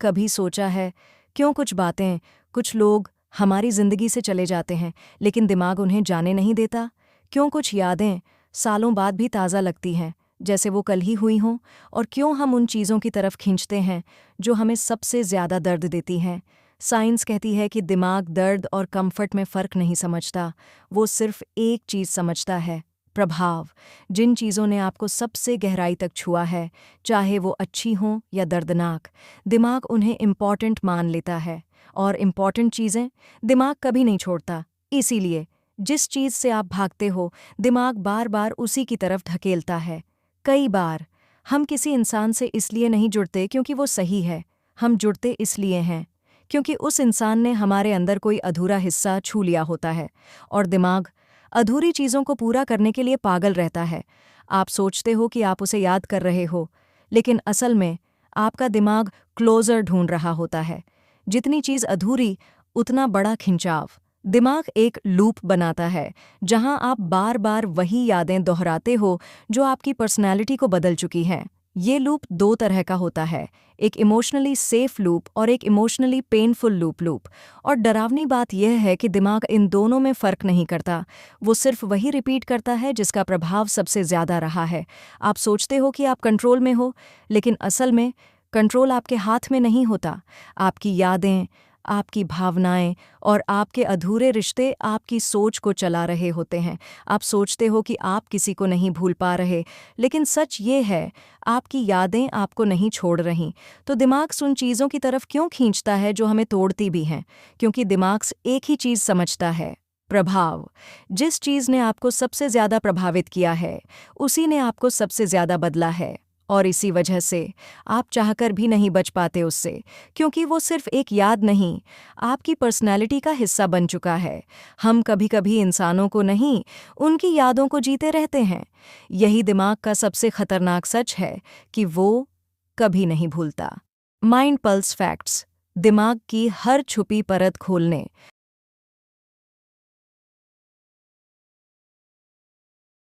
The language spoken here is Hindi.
कभी सोचा है क्यों कुछ बातें, कुछ लोग हमारी जिंदगी से चले जाते हैं लेकिन दिमाग उन्हें जाने नहीं देता? क्यों कुछ यादें सालों बाद भी ताज़ा लगती हैं जैसे वो कल ही हुई हों? और क्यों हम उन चीज़ों की तरफ खींचते हैं जो हमें सबसे ज़्यादा दर्द देती हैं? साइंस कहती है कि दिमाग दर्द और कंफर्ट में फ़र्क नहीं समझता, वो सिर्फ एक चीज़ समझता है, प्रभाव। जिन चीज़ों ने आपको सबसे गहराई तक छुआ है, चाहे वो अच्छी हों या दर्दनाक, दिमाग उन्हें इम्पॉर्टेंट मान लेता है। और इम्पॉर्टेंट चीज़ें दिमाग कभी नहीं छोड़ता। इसीलिए जिस चीज़ से आप भागते हो, दिमाग बार बार उसी की तरफ धकेलता है। कई बार हम किसी इंसान से इसलिए नहीं जुड़ते क्योंकि वो सही है, हम जुड़ते इसलिए हैं क्योंकि उस इंसान ने हमारे अंदर कोई अधूरा हिस्सा छू लिया होता है। और दिमाग अधूरी चीज़ों को पूरा करने के लिए पागल रहता है। आप सोचते हो कि आप उसे याद कर रहे हो, लेकिन असल में आपका दिमाग क्लोजर ढूंढ रहा होता है। जितनी चीज़ अधूरी, उतना बड़ा खिंचाव। दिमाग एक लूप बनाता है जहां आप बार बार वही यादें दोहराते हो जो आपकी पर्सनैलिटी को बदल चुकी हैं। ये लूप दो तरह का होता है, एक इमोशनली सेफ लूप और एक इमोशनली पेनफुल लूप। और डरावनी बात यह है कि दिमाग इन दोनों में फ़र्क नहीं करता, वो सिर्फ वही रिपीट करता है जिसका प्रभाव सबसे ज़्यादा रहा है। आप सोचते हो कि आप कंट्रोल में हो, लेकिन असल में कंट्रोल आपके हाथ में नहीं होता। आपकी यादें, आपकी भावनाएं और आपके अधूरे रिश्ते आपकी सोच को चला रहे होते हैं। आप सोचते हो कि आप किसी को नहीं भूल पा रहे, लेकिन सच ये है, आपकी यादें आपको नहीं छोड़ रहीं। तो दिमाग उन चीज़ों की तरफ क्यों खींचता है जो हमें तोड़ती भी हैं? क्योंकि दिमाग एक ही चीज़ समझता है, प्रभाव। जिस चीज़ ने आपको सबसे ज़्यादा प्रभावित किया है, उसी ने आपको सबसे ज़्यादा बदला है। और इसी वजह से आप चाहकर भी नहीं बच पाते उससे, क्योंकि वो सिर्फ एक याद नहीं, आपकी पर्सनैलिटी का हिस्सा बन चुका है। हम कभी कभी इंसानों को नहीं, उनकी यादों को जीते रहते हैं। यही दिमाग का सबसे खतरनाक सच है कि वो कभी नहीं भूलता। Mind pulse facts. दिमाग की हर छुपी परत खोलने